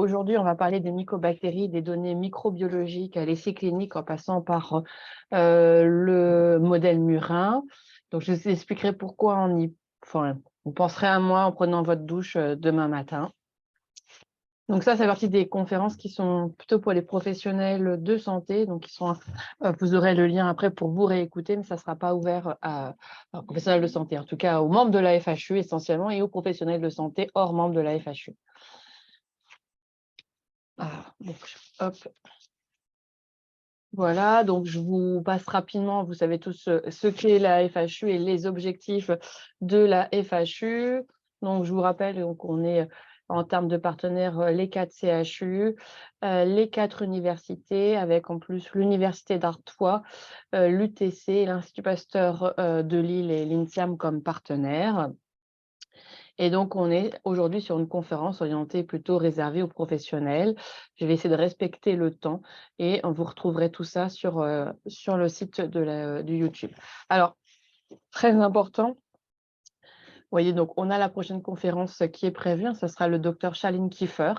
Aujourd'hui, on va parler des mycobactéries, des données microbiologiques à l'essai clinique en passant par le modèle murin. Donc, je vous expliquerai pourquoi vous penserez à moi en prenant votre douche demain matin. Donc ça fait partie des conférences qui sont plutôt pour les professionnels de santé. Donc, vous aurez le lien après pour vous réécouter, mais ça ne sera pas ouvert aux professionnels de santé, en tout cas aux membres de la FHU essentiellement et aux professionnels de santé hors membres de la FHU. Hop. Voilà, donc je vous passe rapidement, vous savez tous ce qu'est la FHU et les objectifs de la FHU. Donc, je vous rappelle qu'on est en termes de partenaires les 4 CHU, les 4 universités, avec en plus l'Université d'Artois, l'UTC, l'Institut Pasteur de Lille et l'INSEAM comme partenaires. Et donc, on est aujourd'hui sur une conférence orientée plutôt réservée aux professionnels. Je vais essayer de respecter le temps et vous retrouverez tout ça sur le site du YouTube. Alors, très important, vous voyez, donc on a la prochaine conférence qui est prévue. Ce sera le docteur Shaline Kiefer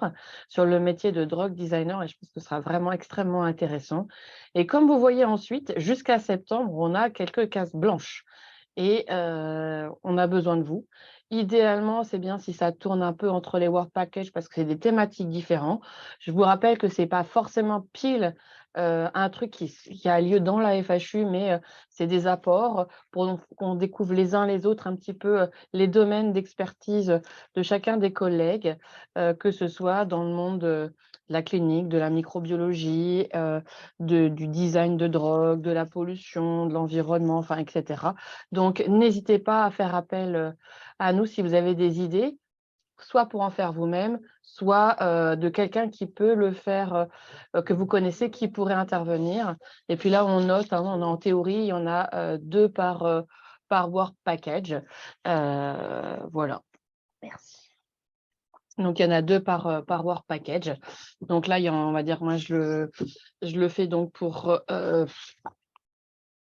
sur le métier de drug designer et je pense que ce sera vraiment extrêmement intéressant. Et comme vous voyez ensuite, jusqu'à septembre, on a quelques cases blanches. Et on a besoin de vous. Idéalement, c'est bien si ça tourne un peu entre les work packages parce que c'est des thématiques différentes. Je vous rappelle que ce n'est pas forcément pile un truc qui a lieu dans la FHU, mais c'est des apports pour qu'on découvre les uns les autres un petit peu les domaines d'expertise de chacun des collègues, que ce soit dans le monde de la clinique, de la microbiologie, du design de drogue, de la pollution, de l'environnement, enfin, etc. Donc, n'hésitez pas à faire appel à nous si vous avez des idées, soit pour en faire vous-même, soit de quelqu'un qui peut le faire, que vous connaissez, qui pourrait intervenir. Et puis là, on note, hein, en théorie, il y en a 2 par work package. Voilà, merci. Donc, il y en a 2 par work package. Donc là, on va dire, moi, je le fais donc pour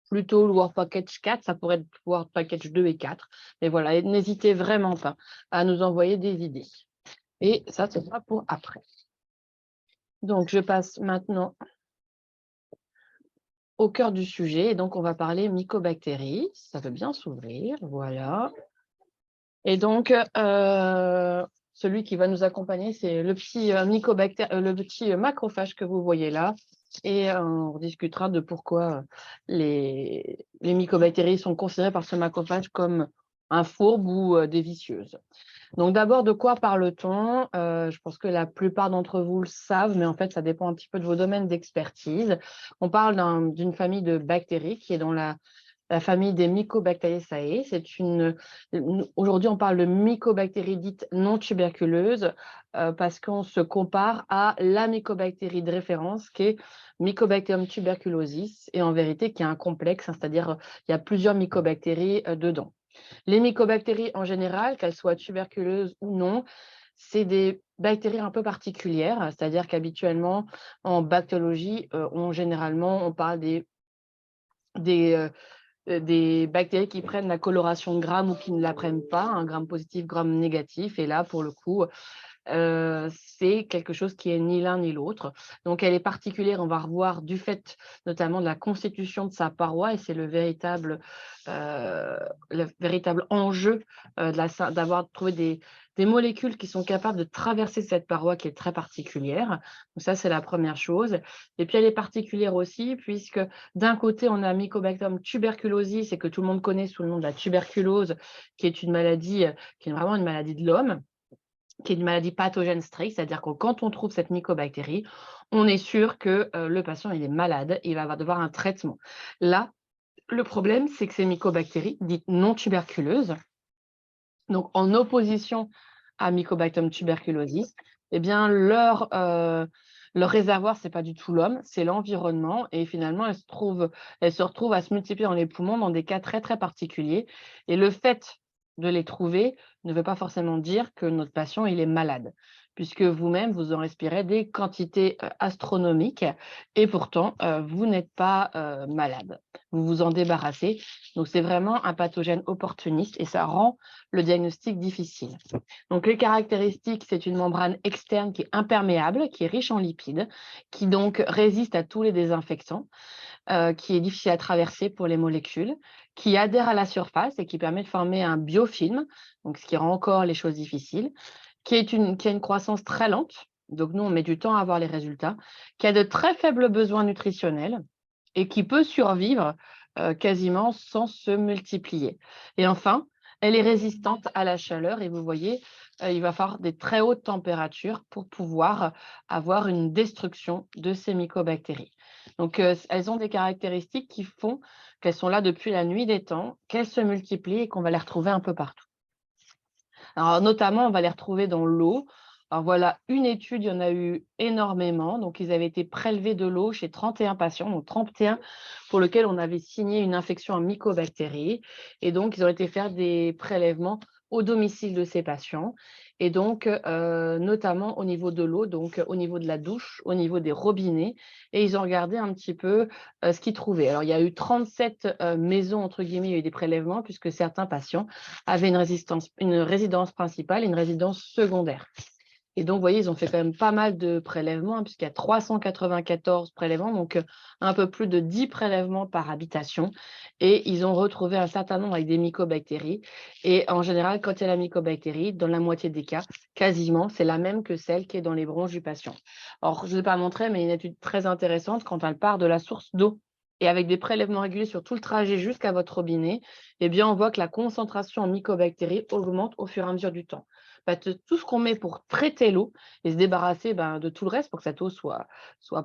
plutôt le Work Package 4, ça pourrait être Work Package 2 et 4. Mais voilà, n'hésitez vraiment pas à nous envoyer des idées. Et ça, ce sera pour après. Donc, je passe maintenant au cœur du sujet. Et donc, on va parler mycobactéries. Ça veut bien s'ouvrir, voilà. Et donc, celui qui va nous accompagner, c'est le petit macrophage que vous voyez là. Et on discutera de pourquoi les mycobactéries sont considérées par ce macrophage comme un fourbe ou des vicieuses. Donc d'abord, de quoi parle-t-on? Je pense que la plupart d'entre vous le savent, mais en fait, ça dépend un petit peu de vos domaines d'expertise. On parle d'une famille de bactéries qui est dans la famille des Mycobacteriaceae. Aujourd'hui, on parle de mycobactéries dites non tuberculeuses parce qu'on se compare à la mycobactérie de référence qui est Mycobacterium tuberculosis et en vérité qui est un complexe, hein, c'est-à-dire il y a plusieurs mycobactéries dedans. Les mycobactéries en général, qu'elles soient tuberculeuses ou non, c'est des bactéries un peu particulières, c'est-à-dire qu'habituellement en bactériologie, on parle des bactéries qui prennent la coloration Gram ou qui ne la prennent pas, un Gram positif, Gram négatif. Et là, pour le coup, c'est quelque chose qui est ni l'un ni l'autre. Donc, elle est particulière, on va revoir du fait notamment de la constitution de sa paroi, et c'est le véritable enjeu d'avoir trouvé des molécules qui sont capables de traverser cette paroi qui est très particulière. Donc ça, c'est la première chose. Et puis, elle est particulière aussi puisque d'un côté, on a Mycobacterium tuberculosis, et que tout le monde connaît sous le nom de la tuberculose, qui est une maladie, qui est vraiment une maladie de l'homme, qui est une maladie pathogène stricte, c'est-à-dire que quand on trouve cette mycobactérie, on est sûr que le patient il est malade, il va devoir un traitement. Là, le problème, c'est que ces mycobactéries, dites non tuberculeuses, donc en opposition à Mycobacterium tuberculosis, eh bien leur réservoir, ce n'est pas du tout l'homme, c'est l'environnement. Et finalement, elles se retrouvent à se multiplier dans les poumons dans des cas très, très particuliers. Et le fait de les trouver ne veut pas forcément dire que notre patient il est malade. puisque vous-même, vous en respirez des quantités astronomiques et pourtant, vous n'êtes pas malade. Vous vous en débarrassez. Donc, c'est vraiment un pathogène opportuniste et ça rend le diagnostic difficile. Donc, les caractéristiques, c'est une membrane externe qui est imperméable, qui est riche en lipides, qui donc résiste à tous les désinfectants, qui est difficile à traverser pour les molécules, qui adhère à la surface et qui permet de former un biofilm, donc ce qui rend encore les choses difficiles, qui a une croissance très lente, donc nous, on met du temps à avoir les résultats, qui a de très faibles besoins nutritionnels et qui peut survivre quasiment sans se multiplier. Et enfin, elle est résistante à la chaleur et vous voyez, il va falloir des très hautes températures pour pouvoir avoir une destruction de ces mycobactéries. Donc, elles ont des caractéristiques qui font qu'elles sont là depuis la nuit des temps, qu'elles se multiplient et qu'on va les retrouver un peu partout. Alors, notamment, on va les retrouver dans l'eau. Alors voilà, une étude, il y en a eu énormément. Donc, ils avaient été prélevés de l'eau chez 31 patients, donc 31 pour lesquels on avait signé une infection en mycobactéries. Et donc, ils ont été faire des prélèvements au domicile de ces patients. Et donc, notamment au niveau de l'eau, donc au niveau de la douche, au niveau des robinets. Et ils ont regardé un petit peu ce qu'ils trouvaient. Alors, il y a eu 37 maisons, entre guillemets, il y a eu des prélèvements, puisque certains patients avaient une résidence principale et une résidence secondaire. Et donc, vous voyez, ils ont fait quand même pas mal de prélèvements, hein, puisqu'il y a 394 prélèvements, donc un peu plus de 10 prélèvements par habitation. Et ils ont retrouvé un certain nombre avec des mycobactéries. Et en général, quand il y a la mycobactérie, dans la moitié des cas, quasiment, c'est la même que celle qui est dans les bronches du patient. Alors, je ne vais pas montrer, mais il y a une étude très intéressante quand elle part de la source d'eau. Et avec des prélèvements réguliers sur tout le trajet jusqu'à votre robinet, eh bien, on voit que la concentration en mycobactéries augmente au fur et à mesure du temps. Tout ce qu'on met pour traiter l'eau et se débarrasser de tout le reste pour que cette eau soit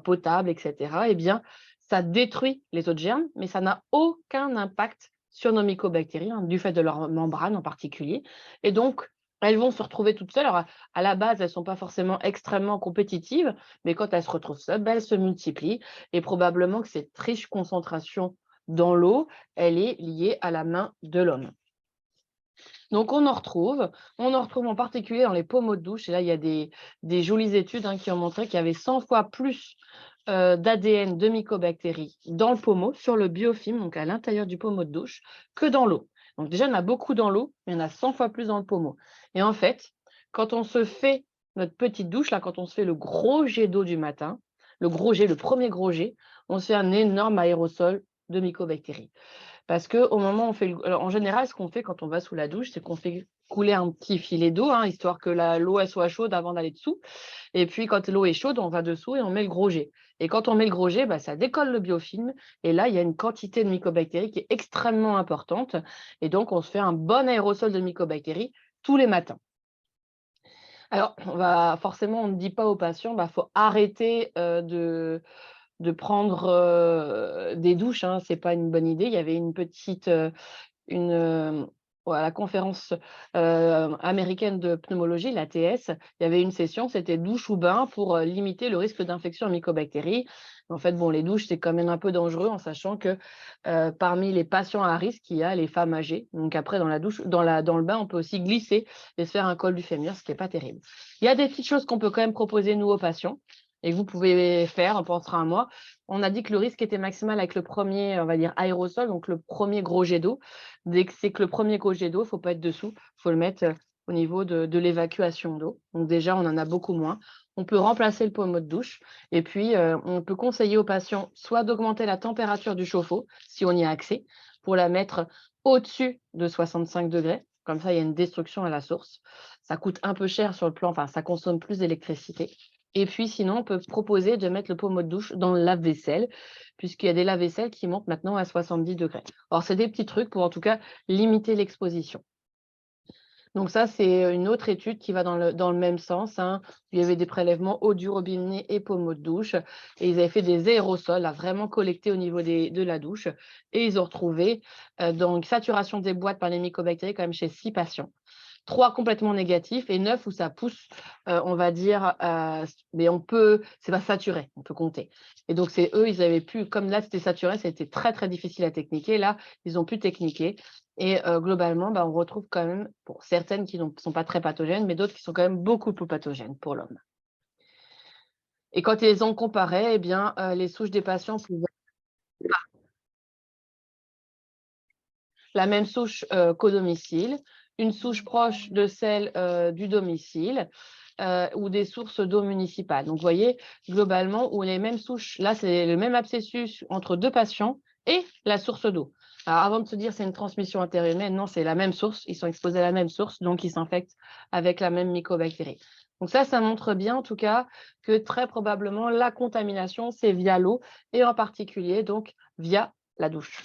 potable, etc., eh bien, ça détruit les autres germes, mais ça n'a aucun impact sur nos mycobactéries, hein, du fait de leur membrane en particulier. Et donc, elles vont se retrouver toutes seules. Alors, à la base, elles ne sont pas forcément extrêmement compétitives, mais quand elles se retrouvent seules, elles se multiplient. Et probablement que cette riche concentration dans l'eau, elle est liée à la main de l'homme. Donc, on en retrouve en particulier dans les pommeaux de douche. Et là, il y a des jolies études, hein, qui ont montré qu'il y avait 100 fois plus d'ADN de mycobactéries dans le pommeau, sur le biofilm, donc à l'intérieur du pommeau de douche, que dans l'eau. Donc déjà, il y en a beaucoup dans l'eau, mais il y en a 100 fois plus dans le pommeau. Et en fait, quand on se fait notre petite douche, là, quand on se fait le gros jet d'eau du matin, le premier gros jet, on se fait un énorme aérosol de mycobactéries. Parce qu'au moment où on fait alors en général, ce qu'on fait quand on va sous la douche, c'est qu'on fait couler un petit filet d'eau, hein, histoire que l'eau elle soit chaude avant d'aller dessous. Et puis quand l'eau est chaude, on va dessous et on met le gros jet. Et quand on met le gros jet, ça décolle le biofilm. Et là, il y a une quantité de mycobactéries qui est extrêmement importante. Et donc, on se fait un bon aérosol de mycobactéries tous les matins. Alors, forcément, on ne dit pas aux patients, faut arrêter de prendre des douches, hein, c'est pas une bonne idée. Il y avait une petite, à la conférence américaine de pneumologie, l'ATS, il y avait une session, c'était douche ou bain pour limiter le risque d'infection à mycobactéries. En fait, bon, les douches, c'est quand même un peu dangereux en sachant que parmi les patients à risque, il y a les femmes âgées. Donc après, dans la douche, dans le bain, on peut aussi glisser et se faire un col du fémur, ce qui n'est pas terrible. Il y a des petites choses qu'on peut quand même proposer, nous, aux patients, et que vous pouvez faire, on pensera à moi. On a dit que le risque était maximal avec le premier, on va dire, aérosol, donc le premier gros jet d'eau. Dès que c'est que le premier gros jet d'eau, il ne faut pas être dessous, il faut le mettre au niveau de l'évacuation d'eau. Donc déjà, on en a beaucoup moins. On peut remplacer le pommeau de douche et puis on peut conseiller aux patients soit d'augmenter la température du chauffe-eau, si on y a accès, pour la mettre au-dessus de 65 degrés. Comme ça, il y a une destruction à la source. Ça coûte un peu cher sur le plan, enfin, ça consomme plus d'électricité. Et puis sinon, on peut proposer de mettre le pommeau de douche dans le lave-vaisselle, puisqu'il y a des lave-vaisselles qui montent maintenant à 70 degrés. Alors, c'est des petits trucs pour en tout cas limiter l'exposition. Donc ça, c'est une autre étude qui va dans le même sens, hein. Il y avait des prélèvements eau du robinet et pommeau de douche, et ils avaient fait des aérosols à vraiment collecter au niveau de la douche, et ils ont retrouvé donc saturation des boîtes par les mycobactéries quand même chez 6 patients. 3 complètement négatifs et 9 où ça pousse, on va dire, mais c'est pas saturé, on peut compter. Et donc c'est eux, ils avaient pu, comme là c'était saturé, c'était très, très difficile à techniquer. Là, ils ont pu techniquer et globalement, on retrouve quand même, pour certaines qui ne sont pas très pathogènes, mais d'autres qui sont quand même beaucoup plus pathogènes pour l'homme. Et quand ils les ont comparés, eh bien, les souches des patients pouvaient la même souche qu'au domicile, une souche proche de celle du domicile ou des sources d'eau municipales. Donc, vous voyez, globalement, où les mêmes souches, là, c'est le même abscessus entre 2 patients et la source d'eau. Alors, avant de se dire c'est une transmission interhumaine, non, c'est la même source, ils sont exposés à la même source, donc ils s'infectent avec la même mycobactérie. Donc ça montre bien, en tout cas, que très probablement, la contamination, c'est via l'eau et en particulier, donc, via la douche.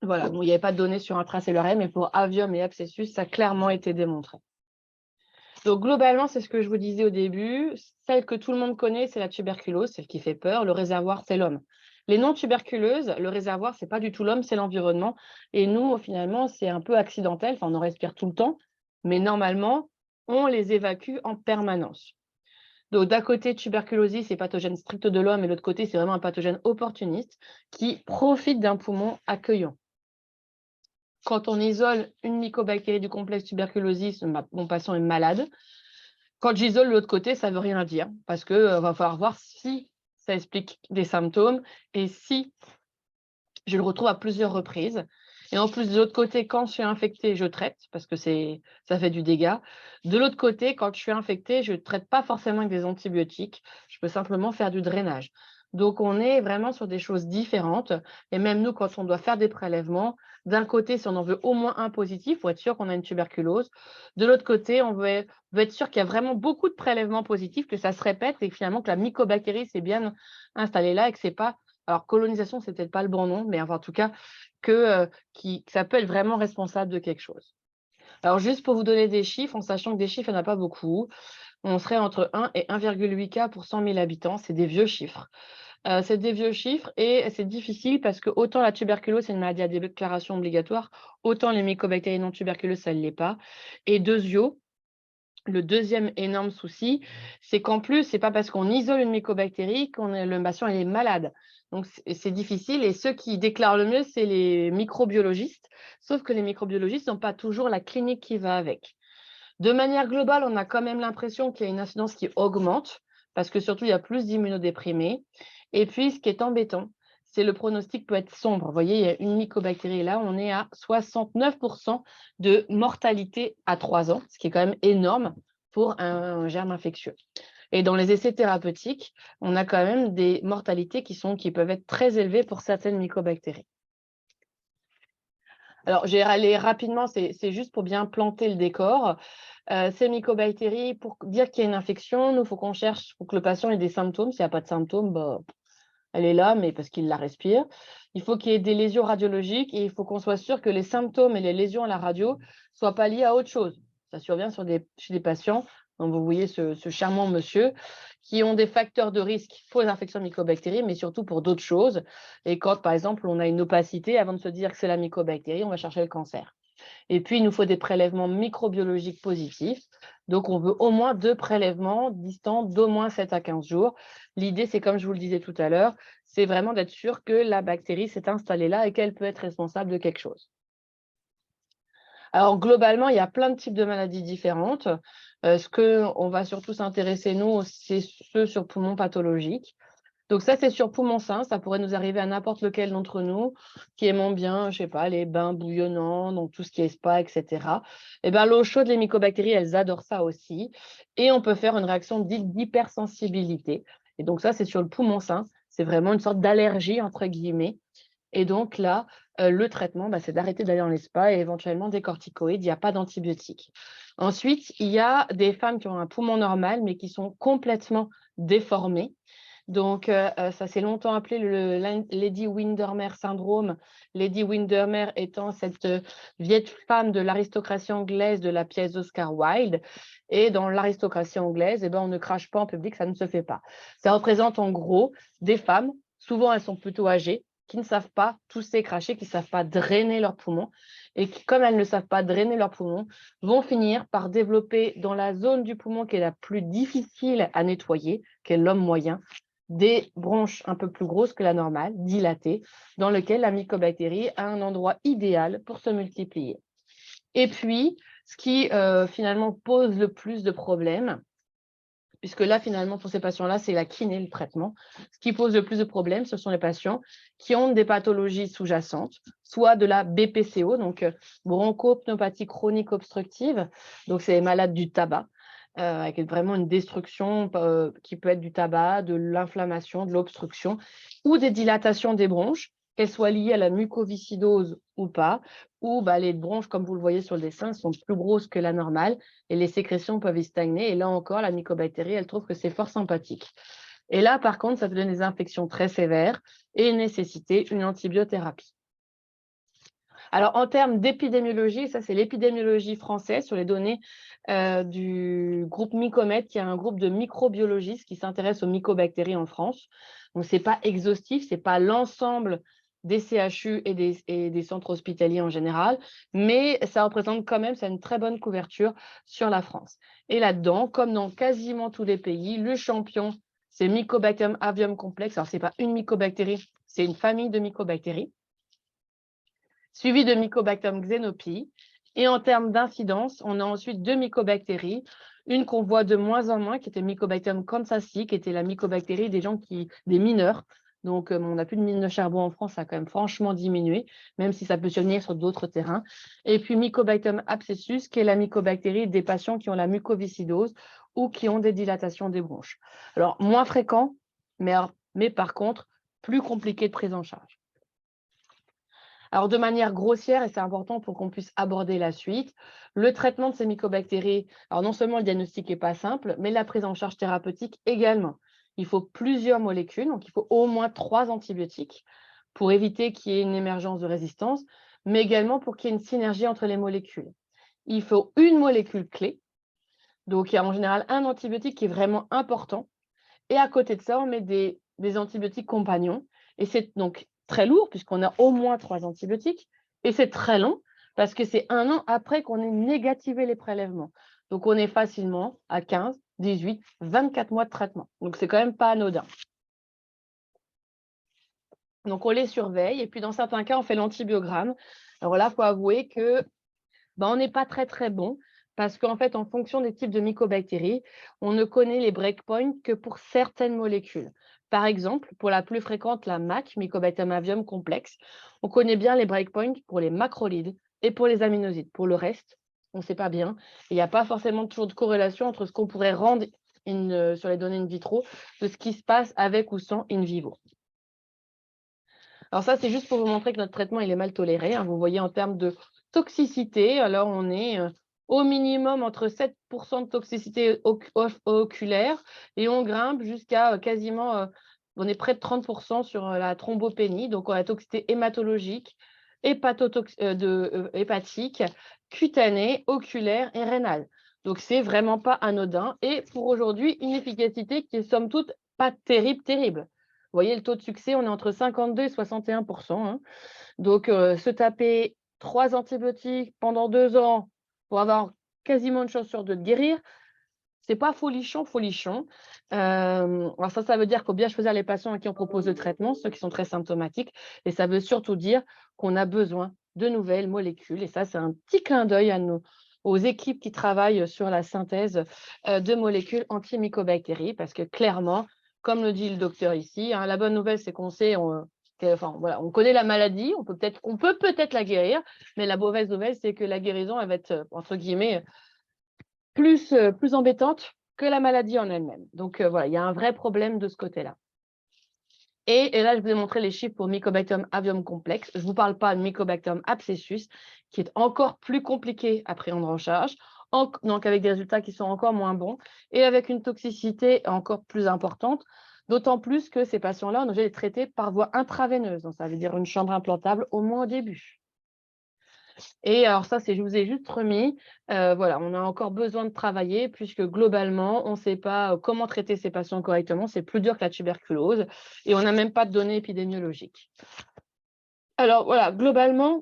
Voilà, bon, il n'y avait pas de données sur intracellulaire, mais pour avium et abscessus, ça a clairement été démontré. Donc, globalement, c'est ce que je vous disais au début. Celle que tout le monde connaît, c'est la tuberculose, celle qui fait peur. Le réservoir, c'est l'homme. Les non-tuberculeuses, le réservoir, ce n'est pas du tout l'homme, c'est l'environnement. Et nous, finalement, c'est un peu accidentel. Enfin, on en respire tout le temps. Mais normalement, on les évacue en permanence. Donc, d'un côté, tuberculosis, c'est pathogène strict de l'homme. Et de l'autre côté, c'est vraiment un pathogène opportuniste qui profite d'un poumon accueillant. Quand on isole une mycobactérie du complexe tuberculosis, mon patient est malade. Quand j'isole l'autre côté, ça ne veut rien dire parce qu'il va falloir voir si ça explique des symptômes et si je le retrouve à plusieurs reprises. Et en plus, de l'autre côté, quand je suis infectée, je traite parce que ça fait du dégât. De l'autre côté, quand je suis infectée, je ne traite pas forcément avec des antibiotiques. Je peux simplement faire du drainage. Donc, on est vraiment sur des choses différentes. Et même nous, quand on doit faire des prélèvements, d'un côté, si on en veut au moins un positif, il faut être sûr qu'on a une tuberculose. De l'autre côté, on veut être sûr qu'il y a vraiment beaucoup de prélèvements positifs, que ça se répète et finalement que la mycobactérie s'est bien installée là et que c'est pas. Alors, colonisation, c'est peut-être pas le bon nom, mais enfin, en tout cas, que ça peut être vraiment responsable de quelque chose. Alors, juste pour vous donner des chiffres, en sachant que des chiffres, il n'y en a pas beaucoup, on serait entre 1 et 1,8 cas pour 100 000 habitants. C'est des vieux chiffres. C'est des vieux chiffres et c'est difficile parce que autant la tuberculose, c'est une maladie à déclaration obligatoire, autant les mycobactéries non tuberculeuses, ça ne l'est pas. Et le deuxième énorme souci, c'est qu'en plus, ce n'est pas parce qu'on isole une mycobactérie que le patient est malade. Donc, c'est difficile. Et ceux qui déclarent le mieux, c'est les microbiologistes. Sauf que les microbiologistes n'ont pas toujours la clinique qui va avec. De manière globale, on a quand même l'impression qu'il y a une incidence qui augmente parce que surtout, il y a plus d'immunodéprimés. Et puis, ce qui est embêtant, c'est le pronostic peut être sombre. Vous voyez, il y a une mycobactérie là, on est à 69% de mortalité à 3 ans, ce qui est quand même énorme pour un germe infectieux. Et dans les essais thérapeutiques, on a quand même des mortalités qui peuvent être très élevées pour certaines mycobactéries. Alors, je vais aller rapidement, c'est juste pour bien planter le décor. Ces mycobactéries, pour dire qu'il y a une infection, nous, il faut qu'on cherche, pour que le patient ait des symptômes. S'il n'y a pas de symptômes, elle est là, mais parce qu'il la respire. Il faut qu'il y ait des lésions radiologiques et il faut qu'on soit sûr que les symptômes et les lésions à la radio ne soient pas liés à autre chose. Ça survient chez des patients, donc vous voyez ce charmant monsieur, qui ont des facteurs de risque pour les infections mycobactériennes, mais surtout pour d'autres choses. Et quand, par exemple, on a une opacité, avant de se dire que c'est la mycobactérie, on va chercher le cancer. Et puis, il nous faut des prélèvements microbiologiques positifs. Donc, on veut au moins 2 prélèvements distants d'au moins 7 à 15 jours. L'idée, c'est comme je vous le disais tout à l'heure, c'est vraiment d'être sûr que la bactérie s'est installée là et qu'elle peut être responsable de quelque chose. Alors, globalement, il y a plein de types de maladies différentes. Ce qu'on va surtout s'intéresser, nous, c'est ceux sur poumon pathologique. Donc ça, c'est sur poumon sain, ça pourrait nous arriver à n'importe lequel d'entre nous qui aimons bien, je sais pas, les bains bouillonnants, donc tout ce qui est spa, etc. Eh bien, l'eau chaude, les mycobactéries, elles adorent ça aussi. Et on peut faire une réaction dite d'hypersensibilité. Et donc ça, c'est sur le poumon sain. C'est vraiment une sorte d'allergie, entre guillemets. Et donc là, le traitement, c'est d'arrêter d'aller dans les spas et éventuellement des corticoïdes. Il n'y a pas d'antibiotiques. Ensuite, il y a des femmes qui ont un poumon normal, mais qui sont complètement déformées. Donc, ça s'est longtemps appelé le Lady Windermere syndrome. Lady Windermere étant cette vieille femme de l'aristocratie anglaise de la pièce d'Oscar Wilde. Et dans l'aristocratie anglaise, on ne crache pas en public, ça ne se fait pas. Ça représente en gros des femmes, souvent elles sont plutôt âgées, qui ne savent pas tousser, cracher, qui ne savent pas drainer leurs poumons et qui, comme elles ne savent pas drainer leurs poumons, vont finir par développer dans la zone du poumon qui est la plus difficile à nettoyer, qui est l'homme moyen, des bronches un peu plus grosses que la normale, dilatées, dans lesquelles la mycobactérie a un endroit idéal pour se multiplier. Et puis, ce qui finalement pose le plus de problèmes, puisque là, finalement, pour ces patients-là, c'est la kiné, le traitement. Ce qui pose le plus de problèmes, ce sont les patients qui ont des pathologies sous-jacentes, soit de la BPCO, donc bronchopneumopathie chronique obstructive, donc c'est les malades du tabac, avec vraiment une destruction qui peut être du tabac, de l'inflammation, de l'obstruction, ou des dilatations des bronches, qu'elles soient liées à la mucoviscidose ou pas, ou les bronches, comme vous le voyez sur le dessin, sont plus grosses que la normale, et les sécrétions peuvent y stagner. Et là encore, la mycobactérie, elle trouve que c'est fort sympathique. Et là, par contre, ça peut donner des infections très sévères et nécessiter une antibiothérapie. Alors, en termes d'épidémiologie, ça c'est l'épidémiologie française sur les données du groupe Mycomed, qui est un groupe de microbiologistes qui s'intéressent aux mycobactéries en France. Donc, ce n'est pas exhaustif, ce n'est pas l'ensemble des CHU et des centres hospitaliers en général, mais ça représente quand même, c'est une très bonne couverture sur la France. Et là-dedans, comme dans quasiment tous les pays, le champion, c'est Mycobacterium avium complex. Alors, ce n'est pas une mycobactérie, c'est une famille de mycobactéries, suivi de Mycobacterium xenopii. Et en termes d'incidence, on a ensuite 2 mycobactéries, une qu'on voit de moins en moins, qui était Mycobacterium kansasi, qui était la mycobactérie des mineurs. Donc, on n'a plus de mine de charbon en France, ça a quand même franchement diminué, même si ça peut se tenir sur d'autres terrains. Et puis Mycobacterium abscessus, qui est la mycobactérie des patients qui ont la mucoviscidose ou qui ont des dilatations des bronches. Alors, moins fréquent, mais par contre, plus compliqué de prise en charge. Alors, de manière grossière, et c'est important pour qu'on puisse aborder la suite, le traitement de ces mycobactéries, alors non seulement le diagnostic n'est pas simple, mais la prise en charge thérapeutique également. Il faut plusieurs molécules, donc il faut au moins 3 antibiotiques pour éviter qu'il y ait une émergence de résistance, mais également pour qu'il y ait une synergie entre les molécules. Il faut une molécule clé, donc il y a en général un antibiotique qui est vraiment important, et à côté de ça, on met des antibiotiques compagnons, et c'est donc très lourd puisqu'on a au moins 3 antibiotiques, et c'est très long parce que c'est 1 an après qu'on ait négativé les prélèvements. Donc, on est facilement à 15, 18, 24 mois de traitement. Donc, c'est quand même pas anodin. Donc, on les surveille, et puis dans certains cas, on fait l'antibiogramme. Alors là, il faut avouer que on n'est pas très, très bon parce qu'en fait, en fonction des types de mycobactéries, on ne connaît les breakpoints que pour certaines molécules. Par exemple, pour la plus fréquente, la MAC, Mycobacterium avium complexe, on connaît bien les breakpoints pour les macrolides et pour les aminosides. Pour le reste, on ne sait pas bien. Il n'y a pas forcément toujours de corrélation entre ce qu'on pourrait rendre sur les données in vitro de ce qui se passe avec ou sans in vivo. Alors ça, c'est juste pour vous montrer que notre traitement, il est mal toléré. Vous voyez en termes de toxicité, alors on est au minimum entre 7% de toxicité oculaire et on grimpe jusqu'à quasiment, on est près de 30% sur la thrombopénie, donc on a la toxicité hématologique, hépatique, cutanée, oculaire et rénale. Donc c'est vraiment pas anodin et pour aujourd'hui, une efficacité qui est somme toute pas terrible. Vous voyez, le taux de succès, on est entre 52 et 61%. Donc, se taper 3 antibiotiques pendant 2 ans pour avoir quasiment une chance sur 2 de guérir, c'est pas folichon. Alors ça veut dire qu'il faut bien choisir les patients à qui on propose le traitement, ceux qui sont très symptomatiques. Et ça veut surtout dire qu'on a besoin de nouvelles molécules. Et ça, c'est un petit clin d'œil aux équipes qui travaillent sur la synthèse de molécules antimycobactéries, parce que clairement, comme le dit le docteur ici, la bonne nouvelle, c'est qu'on sait, on connaît la maladie, on peut peut-être la guérir, mais la mauvaise nouvelle, c'est que la guérison, elle va être, entre guillemets, plus embêtante que la maladie en elle-même. Donc, voilà, il y a un vrai problème de ce côté-là. Et là, je vous ai montré les chiffres pour Mycobacterium avium complexe. Je ne vous parle pas de Mycobacterium abscessus, qui est encore plus compliqué à prendre en charge, donc avec des résultats qui sont encore moins bons et avec une toxicité encore plus importante, d'autant plus que ces patients-là, on est obligé de les traiter par voie intraveineuse. Donc, ça veut dire une chambre implantable au moins au début. Et alors ça, je vous ai juste remis, voilà, on a encore besoin de travailler puisque globalement, on ne sait pas comment traiter ces patients correctement. C'est plus dur que la tuberculose et on n'a même pas de données épidémiologiques. Alors voilà, globalement,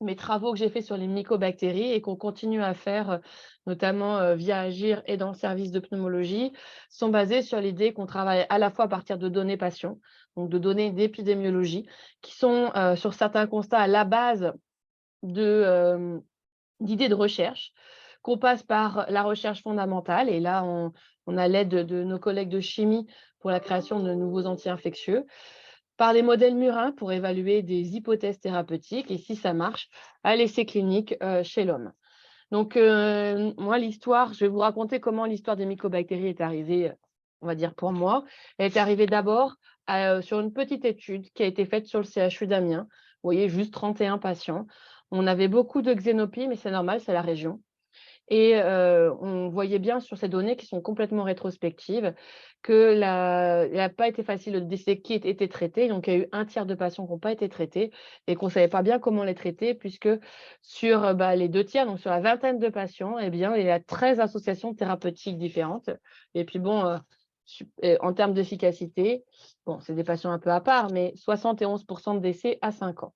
mes travaux que j'ai faits sur les mycobactéries et qu'on continue à faire, notamment via Agir et dans le service de pneumologie, sont basés sur l'idée qu'on travaille à la fois à partir de données patients, donc de données d'épidémiologie, qui sont sur certains constats à la base d'idées de recherche, qu'on passe par la recherche fondamentale. Et là, on a l'aide de nos collègues de chimie pour la création de nouveaux anti-infectieux, par les modèles murins pour évaluer des hypothèses thérapeutiques et si ça marche, à l'essai clinique chez l'homme. Donc, moi, l'histoire, je vais vous raconter comment l'histoire des mycobactéries est arrivée, on va dire pour moi. Elle est arrivée d'abord sur une petite étude qui a été faite sur le CHU d'Amiens. Vous voyez, juste 31 patients. On avait beaucoup de xénopie, mais c'est normal, c'est la région. Et on voyait bien sur ces données qui sont complètement rétrospectives que il n'a pas été facile de décider qui était traité. Donc, il y a eu un tiers de patients qui n'ont pas été traités et qu'on ne savait pas bien comment les traiter, puisque sur les 2 tiers, donc sur la vingtaine de patients, eh bien, il y a 13 associations thérapeutiques différentes. Et puis bon, en termes d'efficacité, bon, c'est des patients un peu à part, mais 71% de décès à 5 ans.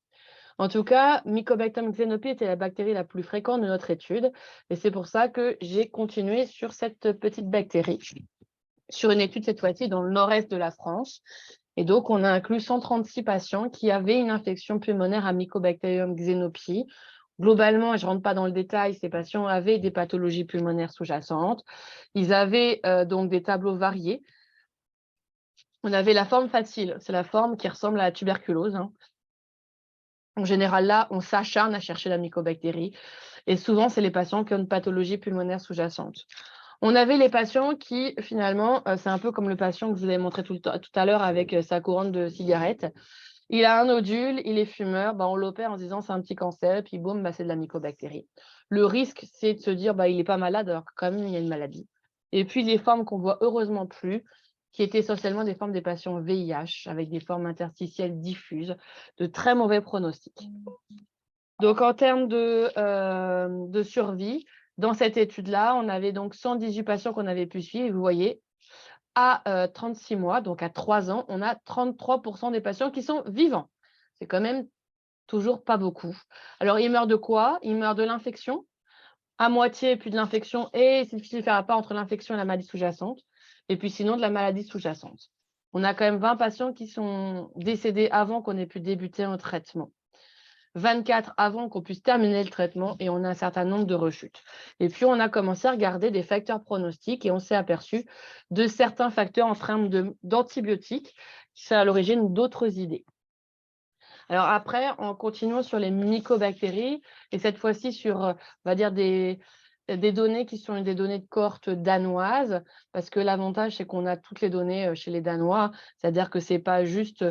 En tout cas, Mycobacterium xenopy était la bactérie la plus fréquente de notre étude et c'est pour ça que j'ai continué sur cette petite bactérie, sur une étude cette fois-ci dans le nord-est de la France. Et donc, on a inclus 136 patients qui avaient une infection pulmonaire à Mycobacterium xenopy. Globalement, et je ne rentre pas dans le détail, ces patients avaient des pathologies pulmonaires sous-jacentes. Ils avaient donc des tableaux variés. On avait la forme facile, c'est la forme qui ressemble à la tuberculose, hein. En général, là, on s'acharne à chercher la mycobactérie et souvent, c'est les patients qui ont une pathologie pulmonaire sous-jacente. On avait les patients qui, finalement, c'est un peu comme le patient que je vous avais montré tout à l'heure avec sa couronne de cigarette. Il a un nodule, il est fumeur, on l'opère en se disant c'est un petit cancer, puis boum, c'est de la mycobactérie. Le risque, c'est de se dire il n'est pas malade alors que quand même, il y a une maladie. Et puis, les formes qu'on voit heureusement plus, qui étaient essentiellement des formes des patients VIH, avec des formes interstitielles diffuses, de très mauvais pronostics. Donc, en termes de survie, dans cette étude-là, on avait donc 118 patients qu'on avait pu suivre. Et vous voyez, à 36 mois, donc à 3 ans, on a 33% des patients qui sont vivants. C'est quand même toujours pas beaucoup. Alors, ils meurent de quoi? Ils meurent de l'infection, à moitié, puis de l'infection, et c'est difficile de faire la part entre l'infection et la maladie sous-jacente, et puis sinon de la maladie sous-jacente. On a quand même 20 patients qui sont décédés avant qu'on ait pu débuter un traitement. 24 avant qu'on puisse terminer le traitement et on a un certain nombre de rechutes. Et puis, on a commencé à regarder des facteurs pronostiques et on s'est aperçu de certains facteurs en termes d'antibiotiques qui sont à l'origine d'autres idées. Alors après, en continuant sur les mycobactéries et cette fois-ci sur, on va dire, des données qui sont des données de cohorte danoise, parce que l'avantage, c'est qu'on a toutes les données chez les Danois, c'est-à-dire que ce n'est pas juste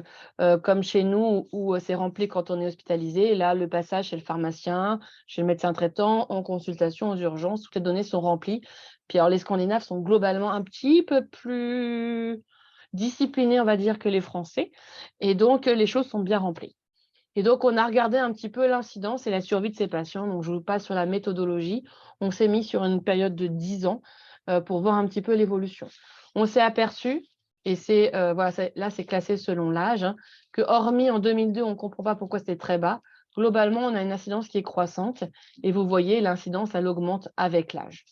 comme chez nous où c'est rempli quand on est hospitalisé. Là, le passage chez le pharmacien, chez le médecin traitant, en consultation, aux urgences, toutes les données sont remplies. Puis alors, les Scandinaves sont globalement un petit peu plus disciplinés, on va dire, que les Français. Et donc, les choses sont bien remplies. Et donc, on a regardé un petit peu l'incidence et la survie de ces patients. Donc, je vous passe sur la méthodologie. On s'est mis sur une période de 10 ans pour voir un petit peu l'évolution. On s'est aperçu, et là, c'est classé selon l'âge, hein, que hormis en 2002, on ne comprend pas pourquoi c'était très bas. Globalement, on a une incidence qui est croissante. Et vous voyez, l'incidence, elle augmente avec l'âge.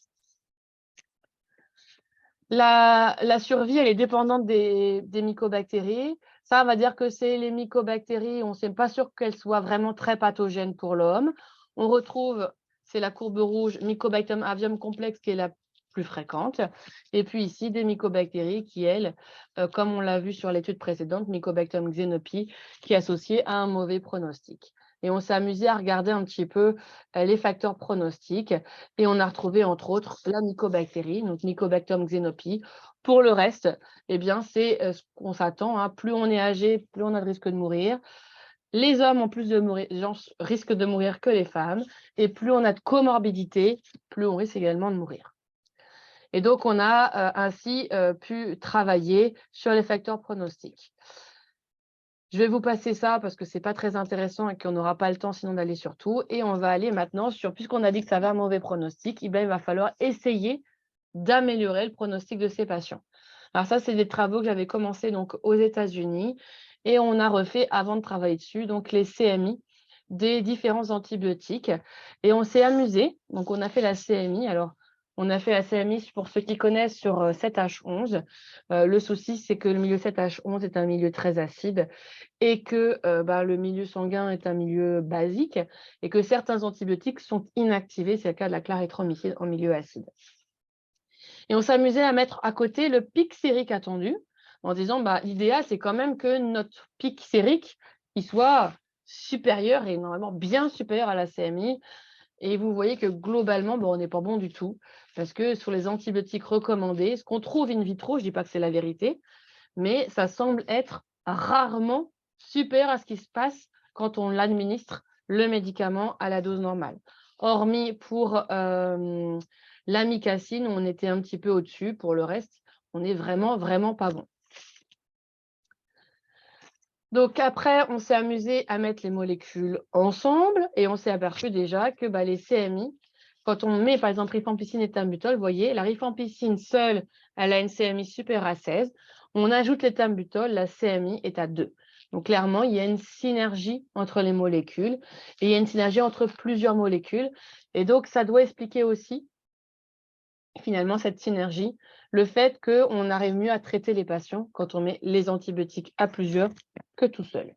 La survie, elle est dépendante des mycobactéries. Ça, on va dire que c'est les mycobactéries, on n'est pas sûr qu'elles soient vraiment très pathogènes pour l'homme. On retrouve, c'est la courbe rouge, Mycobacterium avium complexe qui est la plus fréquente. Et puis ici, des mycobactéries qui, elles, comme on l'a vu sur l'étude précédente, Mycobacterium xenopy, qui est associée à un mauvais pronostic. Et on s'est amusé à regarder un petit peu les facteurs pronostiques et on a retrouvé entre autres la mycobactérie, donc Mycobacterium xenopy. Pour le reste, eh bien, c'est ce qu'on s'attend, hein. Plus on est âgé, plus on a de risque de mourir. Les hommes ont plus de risquent de mourir que les femmes. Et plus on a de comorbidité, plus on risque également de mourir. Et donc, on a ainsi pu travailler sur les facteurs pronostiques. Je vais vous passer ça parce que ce n'est pas très intéressant et qu'on n'aura pas le temps sinon d'aller sur tout. Et on va aller maintenant sur, puisqu'on a dit que ça avait un mauvais pronostic, il va falloir essayer d'améliorer le pronostic de ces patients. Alors ça, c'est des travaux que j'avais commencé donc aux États-Unis Et on a refait, avant de travailler dessus, donc les CMI des différents antibiotiques. Et on s'est amusé. Donc, on a fait la CMI. Alors, on a fait la CMI, pour ceux qui connaissent, sur 7H11. Le souci, c'est que le milieu 7H11 est un milieu très acide et que le milieu sanguin est un milieu basique et que certains antibiotiques sont inactivés. C'est le cas de la clarithromycine en milieu acide. Et on s'amusait à mettre à côté le pic sérique attendu en disant l'idéal, c'est quand même que notre pic sérique il soit supérieur et normalement bien supérieur à la CMI. Et vous voyez que globalement, on n'est pas bon du tout parce que sur les antibiotiques recommandés, ce qu'on trouve in vitro, je ne dis pas que c'est la vérité, mais ça semble être rarement supérieur à ce qui se passe quand on l'administre le médicament à la dose normale. Hormis pour l'amicacine, on était un petit peu au-dessus. Pour le reste, on n'est vraiment, vraiment pas bon. Donc après, on s'est amusé à mettre les molécules ensemble et on s'est aperçu déjà que les CMI, quand on met par exemple rifampicine et thambutol, vous voyez, la rifampicine seule, elle a une CMI supérieure à 16. On ajoute les thambutol, la CMI est à 2. Donc clairement, il y a une synergie entre les molécules et il y a une synergie entre plusieurs molécules. Et donc, ça doit expliquer aussi finalement cette synergie, le fait qu'on arrive mieux à traiter les patients quand on met les antibiotiques à plusieurs que tout seul.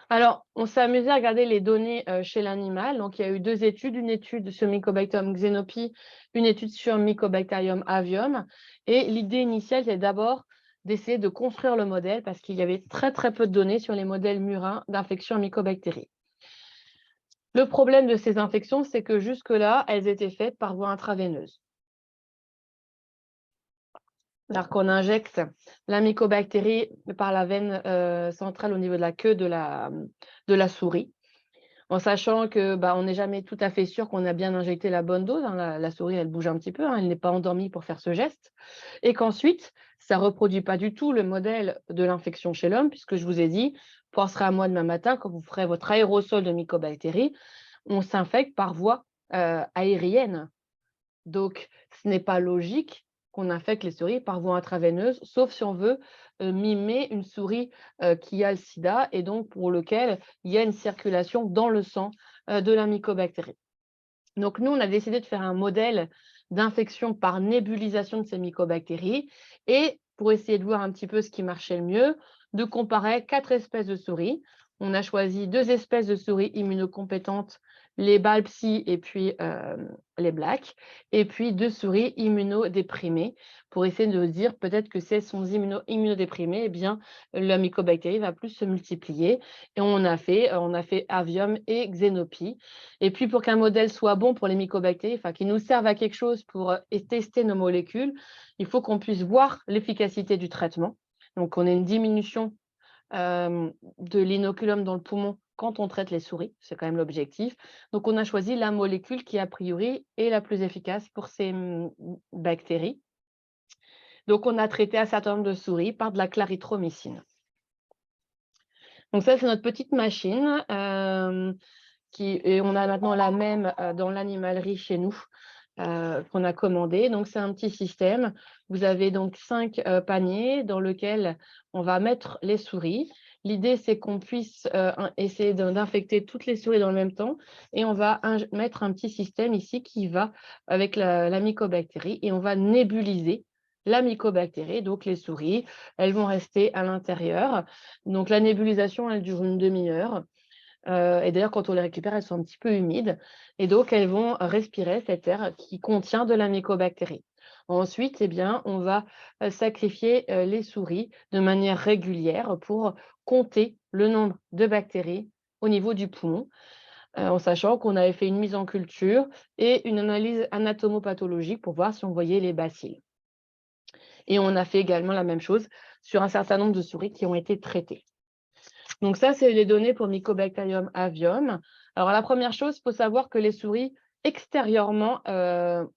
Alors, on s'est amusé à regarder les données chez l'animal. Donc, il y a eu 2 études, une étude sur Mycobacterium xenopi, une étude sur Mycobacterium avium. Et l'idée initiale, c'est d'abord d'essayer de construire le modèle parce qu'il y avait très, très peu de données sur les modèles murins d'infection à mycobactéries. Le problème de ces infections, c'est que jusque-là, elles étaient faites par voie intraveineuse. Alors qu'on injecte la mycobactérie par la veine centrale au niveau de la queue de la souris, en sachant que on n'est jamais tout à fait sûr qu'on a bien injecté la bonne dose. La souris, elle bouge un petit peu, elle n'est pas endormie pour faire ce geste. Et qu'ensuite, ça ne reproduit pas du tout le modèle de l'infection chez l'homme, puisque je vous ai dit, penserez à moi demain matin, quand vous ferez votre aérosol de mycobactéries, on s'infecte par voie aérienne. Donc, ce n'est pas logique qu'on infecte les souris par voie intraveineuse, sauf si on veut mimer une souris qui a le sida et donc pour lequel il y a une circulation dans le sang de la mycobactérie. Donc, nous, on a décidé de faire un modèle d'infection par nébulisation de ces mycobactéries et pour essayer de voir un petit peu ce qui marchait le mieux, de comparer 4 espèces de souris. On a choisi 2 espèces de souris immunocompétentes, les BALPSI et puis les BLAC, et puis 2 souris immunodéprimées pour essayer de dire peut-être que si elles sont immunodéprimées, eh bien, la mycobactérie va plus se multiplier. Et on a fait avium et xénopie. Et puis, pour qu'un modèle soit bon pour les mycobactéries, qu'il nous serve à quelque chose pour tester nos molécules, il faut qu'on puisse voir l'efficacité du traitement. Donc, on a une diminution de l'inoculum dans le poumon quand on traite les souris, c'est quand même l'objectif. Donc, on a choisi la molécule qui, a priori, est la plus efficace pour ces bactéries. Donc, on a traité un certain nombre de souris par de la clarithromycine. Donc, ça, c'est notre petite machine. Et on a maintenant la même dans l'animalerie chez nous qu'on a commandé. Donc, c'est un petit système. Vous avez donc 5 paniers dans lesquels on va mettre les souris. L'idée, c'est qu'on puisse essayer d'infecter toutes les souris dans le même temps. Et on va mettre un petit système ici qui va avec la mycobactérie et on va nébuliser la mycobactérie. Donc, les souris, elles vont rester à l'intérieur. Donc, la nébulisation, elle dure une demi-heure. Et d'ailleurs, quand on les récupère, elles sont un petit peu humides. Et donc, elles vont respirer cet air qui contient de la mycobactérie. Ensuite, on va sacrifier les souris de manière régulière pour compter le nombre de bactéries au niveau du poumon, en sachant qu'on avait fait une mise en culture et une analyse anatomopathologique pour voir si on voyait les bacilles. Et on a fait également la même chose sur un certain nombre de souris qui ont été traitées. Donc ça, c'est les données pour Mycobacterium avium. Alors la première chose, il faut savoir que les souris extérieurement ne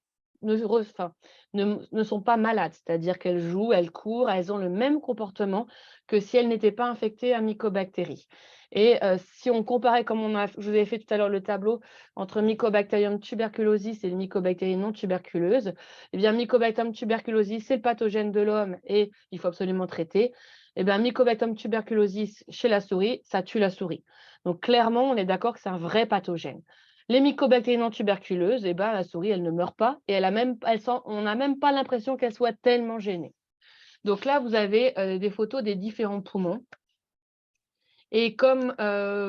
ne sont pas malades, c'est-à-dire qu'elles jouent, elles courent, elles ont le même comportement que si elles n'étaient pas infectées à mycobactéries. Et si on comparait, comme je vous avais fait tout à l'heure le tableau, entre Mycobacterium tuberculosis et les mycobactéries non tuberculeuses, eh bien, Mycobacterium tuberculosis, c'est le pathogène de l'homme et il faut absolument traiter. Eh bien, Mycobacterium tuberculosis chez la souris, ça tue la souris. Donc, clairement, on est d'accord que c'est un vrai pathogène. Les mycobactéries non tuberculeuses, eh ben, la souris, elle ne meurt pas et on n'a même pas l'impression qu'elle soit tellement gênée. Donc là, vous avez des photos des différents poumons. Et comme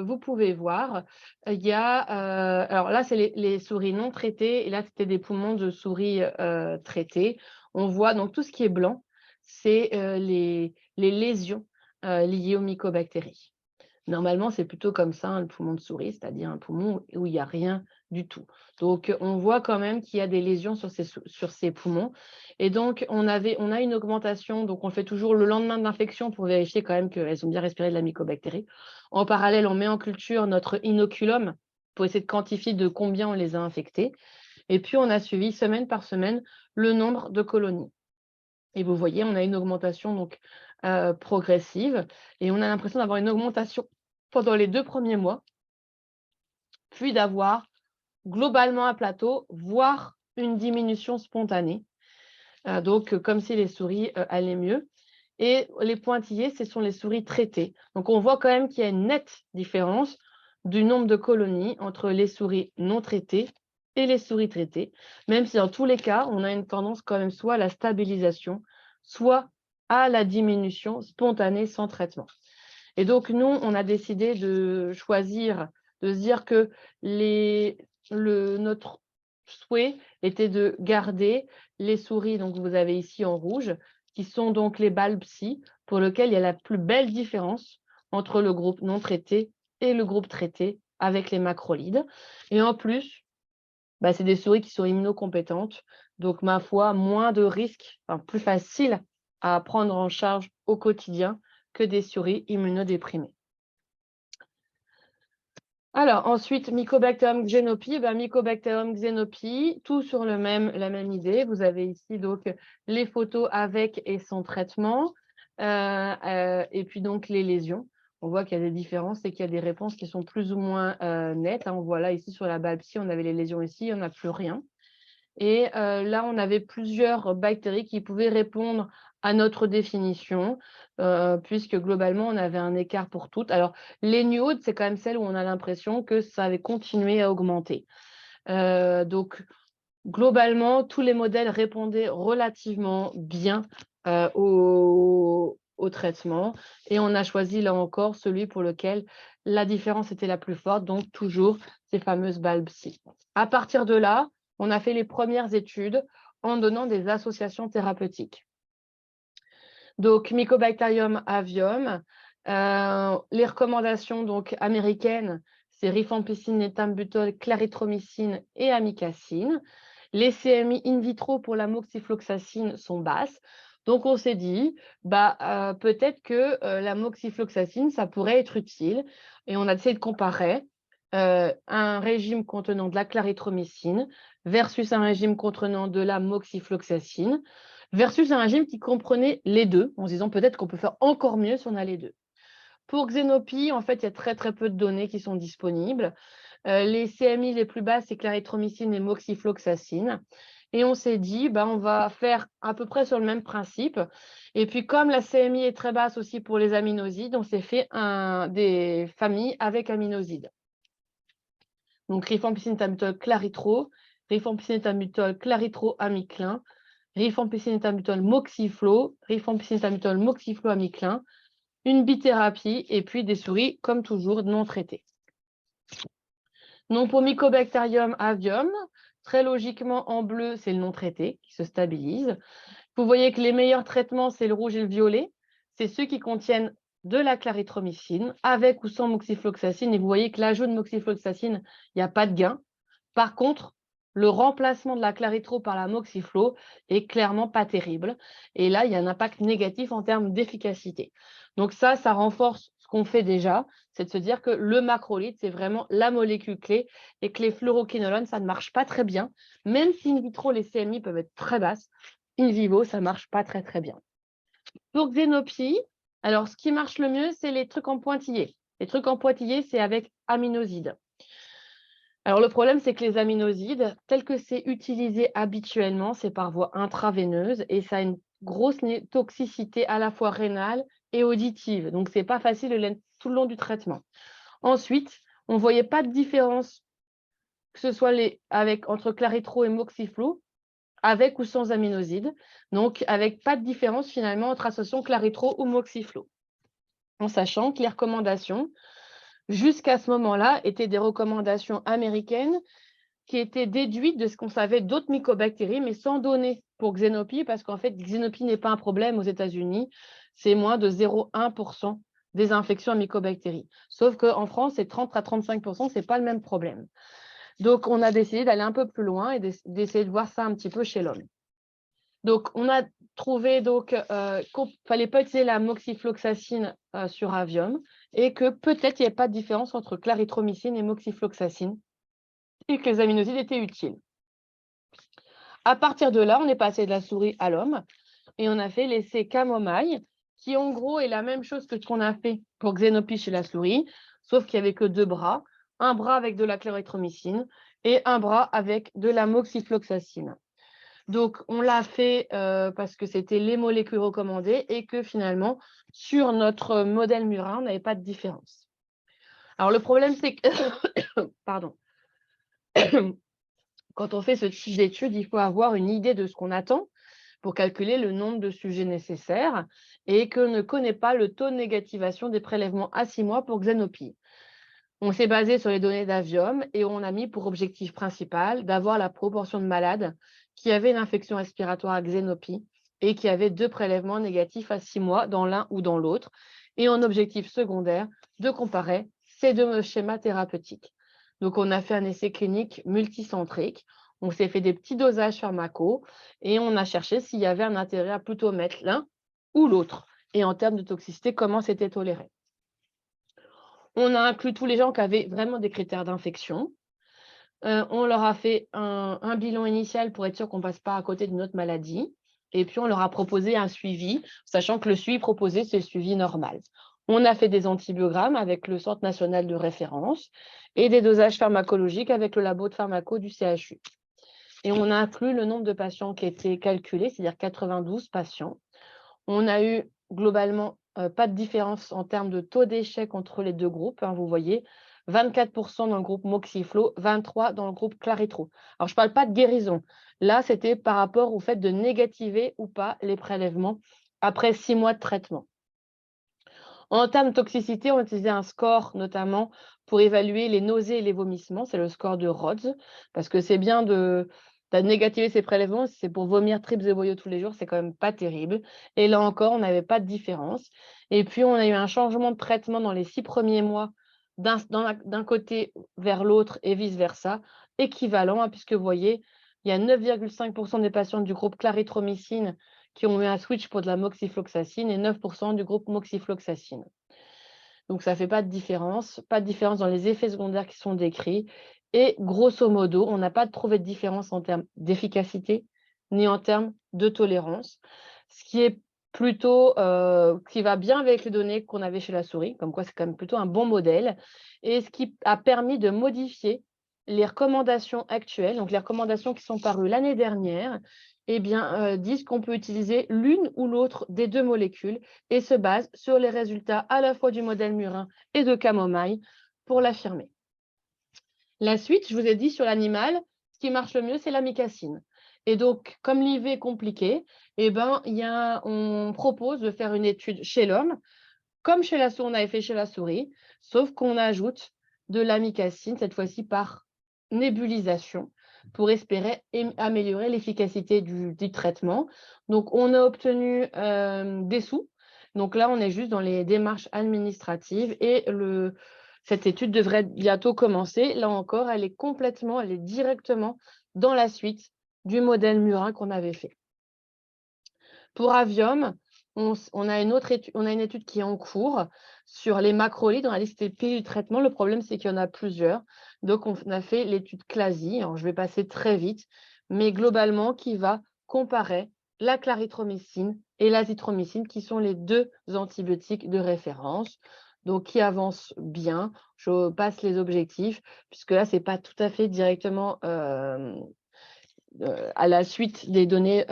vous pouvez voir, il y a, alors là, c'est les souris non traitées, et là, c'était des poumons de souris traitées. On voit donc tout ce qui est blanc, c'est les lésions liées aux mycobactéries. Normalement, c'est plutôt comme ça, hein, le poumon de souris, c'est-à-dire un poumon où il n'y a rien du tout. Donc, on voit quand même qu'il y a des lésions sur ces poumons. Et donc, on a une augmentation. Donc, on le fait toujours le lendemain de l'infection pour vérifier quand même qu'elles ont bien respiré de la mycobactérie. En parallèle, on met en culture notre inoculum pour essayer de quantifier de combien on les a infectés. Et puis, on a suivi semaine par semaine le nombre de colonies. Et vous voyez, on a une augmentation donc, progressive et on a l'impression d'avoir une augmentation pendant les 2 premiers mois, puis d'avoir globalement un plateau, voire une diminution spontanée. Donc, comme si les souris allaient mieux. Et les pointillés, ce sont les souris traitées. Donc, on voit quand même qu'il y a une nette différence du nombre de colonies entre les souris non traitées et les souris traitées, même si dans tous les cas, on a une tendance quand même soit à la stabilisation, soit à la diminution spontanée sans traitement. Et donc, nous, on a décidé de choisir, de se dire que notre souhait était de garder les souris, donc vous avez ici en rouge, qui sont donc les BALB/SI, pour lesquels il y a la plus belle différence entre le groupe non traité et le groupe traité avec les macrolides. Et en plus, c'est des souris qui sont immunocompétentes, donc ma foi, moins de risques, enfin, plus facile à prendre en charge au quotidien que des souris immunodéprimées. Alors ensuite, Mycobacterium xenopii, Mycobacterium xenopii, tout sur la même idée. Vous avez ici donc les photos avec et sans traitement, et puis donc les lésions. On voit qu'il y a des différences et qu'il y a des réponses qui sont plus ou moins nettes. On voit là ici sur la BALB/SI, on avait les lésions ici, il n'y en a plus rien. Et là, on avait plusieurs bactéries qui pouvaient répondre à notre définition, puisque globalement, on avait un écart pour toutes. Alors, les nuodes, c'est quand même celle où on a l'impression que ça avait continué à augmenter. Donc, globalement, tous les modèles répondaient relativement bien au traitement. Et on a choisi, là encore, celui pour lequel la différence était la plus forte, donc toujours ces fameuses BALB/SI. À partir de là, on a fait les premières études en donnant des associations thérapeutiques. Donc, Mycobacterium avium, les recommandations donc, américaines, c'est rifampicine, éthambutol, clarithromycine et amikacine. Les CMI in vitro pour la moxifloxacine sont basses. Donc, on s'est dit, peut-être que la moxifloxacine, ça pourrait être utile. Et on a essayé de comparer un régime contenant de la clarithromycine versus un régime contenant de la moxifloxacine versus un régime qui comprenait les deux, en se disant peut-être qu'on peut faire encore mieux si on a les deux. Pour Xenopie, en fait, il y a très, très peu de données qui sont disponibles. Les CMI les plus bas, c'est clarithromycine et moxifloxacine. Et on s'est dit, on va faire à peu près sur le même principe. Et puis, comme la CMI est très basse aussi pour les aminosides, on s'est fait des familles avec aminosides. Donc, rifampicine, éthambutol, claritro, rifampicine, éthambutol, claritro, amiclin, rifampicine, éthambutol, moxiflo, rifampicine, éthambutol, moxiflo, amiclin, une bithérapie et puis des souris, comme toujours, non traitées. Donc, pour Mycobacterium avium, très logiquement, en bleu, c'est le non traité qui se stabilise. Vous voyez que les meilleurs traitements, c'est le rouge et le violet. C'est ceux qui contiennent de la clarithromycine, avec ou sans moxifloxacine. Et vous voyez que l'ajout de moxifloxacine, il n'y a pas de gain. Par contre, le remplacement de la claritro par la moxiflo est clairement pas terrible. Et là, il y a un impact négatif en termes d'efficacité. Donc ça renforce ce qu'on fait déjà, c'est de se dire que le macrolide, c'est vraiment la molécule clé et que les fluoroquinolones, ça ne marche pas très bien. Même si in vitro, les CMI peuvent être très basses, in vivo, ça ne marche pas très, très bien. Pour Xénopie, alors ce qui marche le mieux, c'est les trucs en pointillés. Les trucs en pointillés, c'est avec aminosides. Alors, le problème, c'est que les aminosides, tel que c'est utilisé habituellement, c'est par voie intraveineuse et ça a une grosse toxicité à la fois rénale et auditive. Donc, ce n'est pas facile de l'être tout le long du traitement. Ensuite, on ne voyait pas de différence, que ce soit entre Claritro et Moxiflo, avec ou sans aminosides. Donc, avec pas de différence finalement entre association Claritro ou Moxiflo. En sachant que les recommandations, jusqu'à ce moment-là, étaient des recommandations américaines qui étaient déduites de ce qu'on savait d'autres mycobactéries, mais sans données pour Xénopie, parce qu'en fait, Xénopie n'est pas un problème aux États-Unis, c'est moins de 0,1% des infections à mycobactéries. Sauf qu'en France, c'est 30 à 35%, ce n'est pas le même problème. Donc, on a décidé d'aller un peu plus loin et d'essayer de voir ça un petit peu chez l'homme. Donc, on a trouvé qu'il ne fallait pas utiliser la moxifloxacine sur avium et que peut-être il n'y avait pas de différence entre clarithromycine et moxifloxacine et que les aminosides étaient utiles. À partir de là, on est passé de la souris à l'homme et on a fait l'essai camomille qui, en gros, est la même chose que ce qu'on a fait pour Xénopie chez la souris, sauf qu'il n'y avait que 2 bras, un bras avec de la clarithromycine et un bras avec de la moxifloxacine. Donc, on l'a fait parce que c'était les molécules recommandées et que finalement, sur notre modèle murin, on n'avait pas de différence. Alors, le problème, c'est que, pardon, quand on fait ce type d'étude, il faut avoir une idée de ce qu'on attend pour calculer le nombre de sujets nécessaires et qu'on ne connaît pas le taux de négativation des prélèvements à 6 mois pour Xénopie. On s'est basé sur les données d'Avium et on a mis pour objectif principal d'avoir la proportion de malades qui avaient une infection respiratoire à Xénopie et qui avaient 2 prélèvements négatifs à 6 mois dans l'un ou dans l'autre, et en objectif secondaire de comparer ces 2 schémas thérapeutiques. Donc, on a fait un essai clinique multicentrique, on s'est fait des petits dosages pharmacaux et on a cherché s'il y avait un intérêt à plutôt mettre l'un ou l'autre, et en termes de toxicité, comment c'était toléré. On a inclus tous les gens qui avaient vraiment des critères d'infection. On leur a fait un bilan initial pour être sûr qu'on ne passe pas à côté d'une autre maladie. Et puis, on leur a proposé un suivi, sachant que le suivi proposé, c'est le suivi normal. On a fait des antibiogrammes avec le Centre national de référence et des dosages pharmacologiques avec le labo de pharmaco du CHU. Et on a inclus le nombre de patients qui étaient calculés, c'est-à-dire 92 patients. On a eu globalement pas de différence en termes de taux d'échec entre les 2 groupes. Vous voyez, 24% dans le groupe Moxiflo, 23% dans le groupe Claritro. Alors, je ne parle pas de guérison. Là, c'était par rapport au fait de négativer ou pas les prélèvements après 6 mois de traitement. En termes de toxicité, on utilisait un score notamment pour évaluer les nausées et les vomissements. C'est le score de Rhodes, parce que c'est bien de négativer ces prélèvements. Si c'est pour vomir tripes et boyaux tous les jours, c'est quand même pas terrible. Et là encore, on n'avait pas de différence. Et puis, on a eu un changement de traitement dans les 6 premiers mois d'un côté vers l'autre et vice-versa, équivalent, puisque vous voyez, il y a 9,5% des patients du groupe clarithromycine qui ont eu un switch pour de la moxifloxacine et 9% du groupe moxifloxacine. Donc, ça ne fait pas de différence dans les effets secondaires qui sont décrits. Et grosso modo, on n'a pas trouvé de différence en termes d'efficacité ni en termes de tolérance, ce qui est plutôt qui va bien avec les données qu'on avait chez la souris, comme quoi c'est quand même plutôt un bon modèle, et ce qui a permis de modifier les recommandations actuelles, donc les recommandations qui sont parues l'année dernière, disent qu'on peut utiliser l'une ou l'autre des 2 molécules et se basent sur les résultats à la fois du modèle murin et de camomille pour l'affirmer. La suite, je vous ai dit sur l'animal, ce qui marche le mieux, c'est l'amicacine. Et donc, comme l'IV est compliqué, on propose de faire une étude chez l'homme, comme chez la souris, on avait fait chez la souris, sauf qu'on ajoute de l'amicacine, cette fois-ci par nébulisation, pour espérer améliorer l'efficacité du traitement. Donc, on a obtenu des sous. Donc là, on est juste dans les démarches administratives et cette étude devrait bientôt commencer. Là encore, elle est directement dans la suite du modèle murin qu'on avait fait. Pour Avium, on a une étude qui est en cours sur les macrolides. On a listé le pays du traitement. Le problème, c'est qu'il y en a plusieurs. Donc, on a fait l'étude CLASI. Alors, je vais passer très vite, mais globalement, qui va comparer la clarithromycine et l'azithromycine, qui sont les 2 antibiotiques de référence, donc qui avancent bien. Je passe les objectifs, puisque là, c'est pas tout à fait directement, à la suite des données,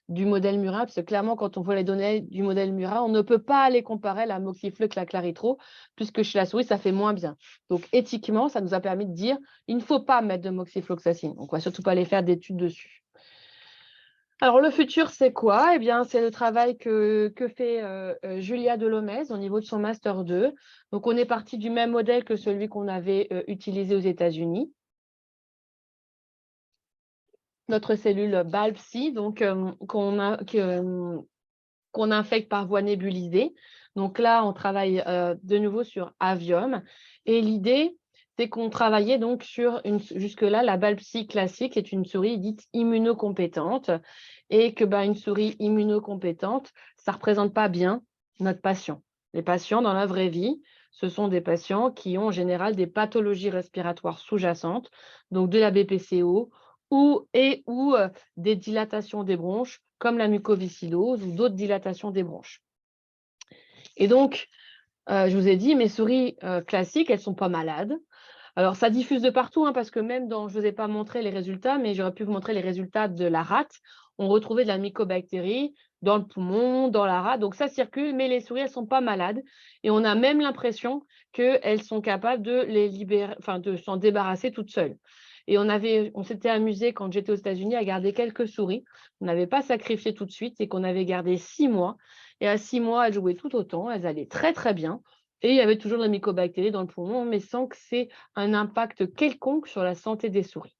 du modèle Murin, parce que clairement, quand on voit les données du modèle Murin, on ne peut pas les comparer, la moxiflox, la claritro, puisque chez la souris, ça fait moins bien. Donc éthiquement, ça nous a permis de dire: «Il ne faut pas mettre de moxifloxacine». Donc on va surtout pas aller faire d'études dessus. Alors le futur, c'est quoi? Eh bien, c'est le travail que fait, Julia Delomez au niveau de son master 2. Donc on est parti du même modèle que celui qu'on avait, utilisé aux États-Unis. Notre cellule BALB/SI, donc qu'on infecte par voie nébulisée. Donc là, on travaille, de nouveau sur Avium, et l'idée, c'est qu'on travaillait donc sur jusque-là, la BALB/SI classique est une souris dite immunocompétente, et que, une souris immunocompétente, ça ne représente pas bien notre patient. Les patients dans la vraie vie, ce sont des patients qui ont en général des pathologies respiratoires sous-jacentes, donc de la BPCO ou des dilatations des bronches, comme la mucoviscidose ou d'autres dilatations des bronches. Et donc, je vous ai dit, mes souris classiques, elles ne sont pas malades. Alors, ça diffuse de partout, parce que même je ne vous ai pas montré les résultats, mais j'aurais pu vous montrer les résultats de la rate. On retrouvait de la mycobactérie dans le poumon, dans la rate. Donc, ça circule, mais les souris, elles ne sont pas malades. Et on a même l'impression qu'elles sont capables de les libérer, de s'en débarrasser toutes seules. Et on s'était amusé quand j'étais aux États-Unis à garder quelques souris. On n'avait pas sacrifié tout de suite et qu'on avait gardé 6 mois. Et à 6 mois, elles jouaient tout autant, elles allaient très très bien. Et il y avait toujours de la mycobactérie dans le poumon, mais sans que c'est un impact quelconque sur la santé des souris.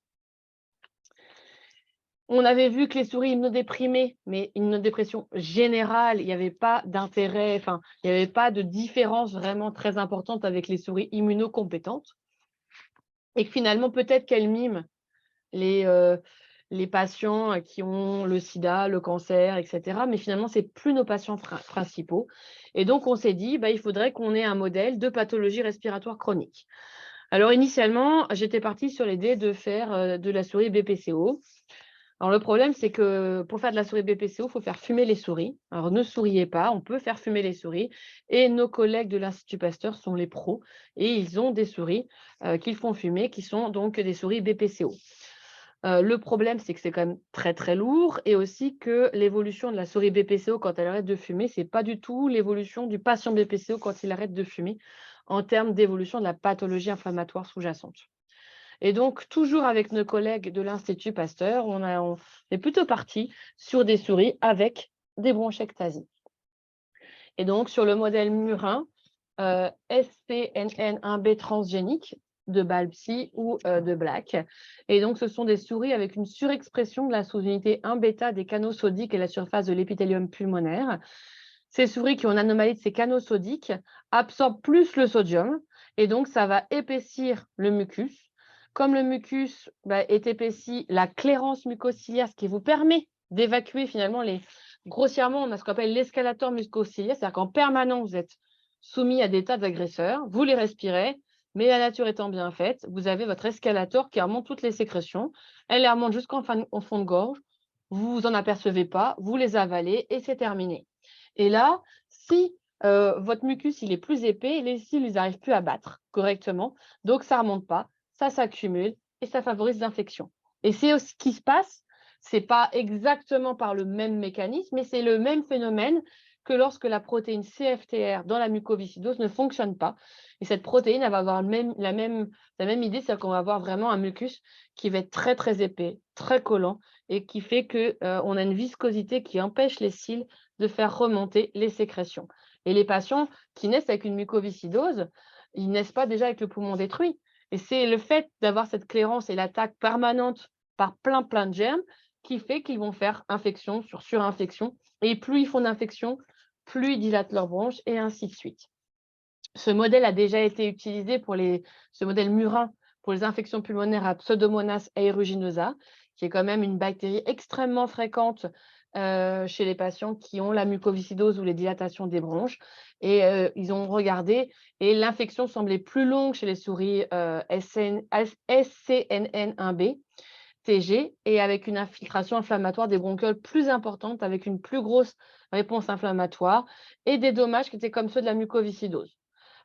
On avait vu que les souris immunodéprimées, mais immunodépression générale, il n'y avait pas d'intérêt, il n'y avait pas de différence vraiment très importante avec les souris immunocompétentes. Et que finalement, peut-être qu'elles miment les patients qui ont le sida, le cancer, etc. Mais finalement, ce n'est plus nos patients principaux. Et donc, on s'est dit, il faudrait qu'on ait un modèle de pathologie respiratoire chronique. Alors, initialement, j'étais partie sur l'idée de faire de la souris BPCO. Alors, le problème, c'est que pour faire de la souris BPCO, il faut faire fumer les souris. Alors, ne souriez pas, on peut faire fumer les souris. Et nos collègues de l'Institut Pasteur sont les pros. Et ils ont des souris qu'ils font fumer, qui sont donc des souris BPCO. Le problème, c'est que c'est quand même très, très lourd, et aussi que l'évolution de la souris BPCO quand elle arrête de fumer, ce n'est pas du tout l'évolution du patient BPCO quand il arrête de fumer en termes d'évolution de la pathologie inflammatoire sous-jacente. Et donc, toujours avec nos collègues de l'Institut Pasteur, on est plutôt parti sur des souris avec des bronchectasies. Et donc, sur le modèle murin, SCNN1B transgénique de BALB/SI ou de BLAC. Et donc, ce sont des souris avec une surexpression de la sous-unité 1-bêta des canaux sodiques et la surface de l'épithélium pulmonaire. Ces souris qui ont une anomalie de ces canaux sodiques absorbent plus le sodium, et donc ça va épaissir le mucus. Comme le mucus est épaissi, la clairance mucociliaire, ce qui vous permet d'évacuer finalement grossièrement, on a ce qu'on appelle l'escalator mucociliaire, c'est-à-dire qu'en permanence, vous êtes soumis à des tas d'agresseurs, vous les respirez, mais la nature étant bien faite, vous avez votre escalator qui remonte toutes les sécrétions, elle les remonte jusqu'en fond de gorge, vous vous en apercevez pas, vous les avalez et c'est terminé. Et là, si votre mucus il est plus épais, les cils ils n'arrivent plus à battre correctement, donc ça ne remonte pas, ça s'accumule et ça favorise l'infection. Et c'est ce qui se passe, ce n'est pas exactement par le même mécanisme, mais c'est le même phénomène que lorsque la protéine CFTR dans la mucoviscidose ne fonctionne pas. Et cette protéine, elle va avoir la même idée, c'est-à-dire qu'on va avoir vraiment un mucus qui va être très, très épais, très collant, et qui fait qu'on a une viscosité qui empêche les cils de faire remonter les sécrétions. Et les patients qui naissent avec une mucoviscidose, ils ne naissent pas déjà avec le poumon détruit. Et c'est le fait d'avoir cette clairance et l'attaque permanente par plein de germes qui fait qu'ils vont faire infection sur surinfection. Et plus ils font d'infection, plus ils dilatent leurs bronches, et ainsi de suite. Ce modèle a déjà été utilisé ce modèle murin pour les infections pulmonaires à Pseudomonas aeruginosa, qui est quand même une bactérie extrêmement fréquente chez les patients qui ont la mucoviscidose ou les dilatations des bronches. Et ils ont regardé, et l'infection semblait plus longue chez les souris SCNN1B. TG et avec une infiltration inflammatoire des bronchioles plus importante, avec une plus grosse réponse inflammatoire et des dommages qui étaient comme ceux de la mucoviscidose.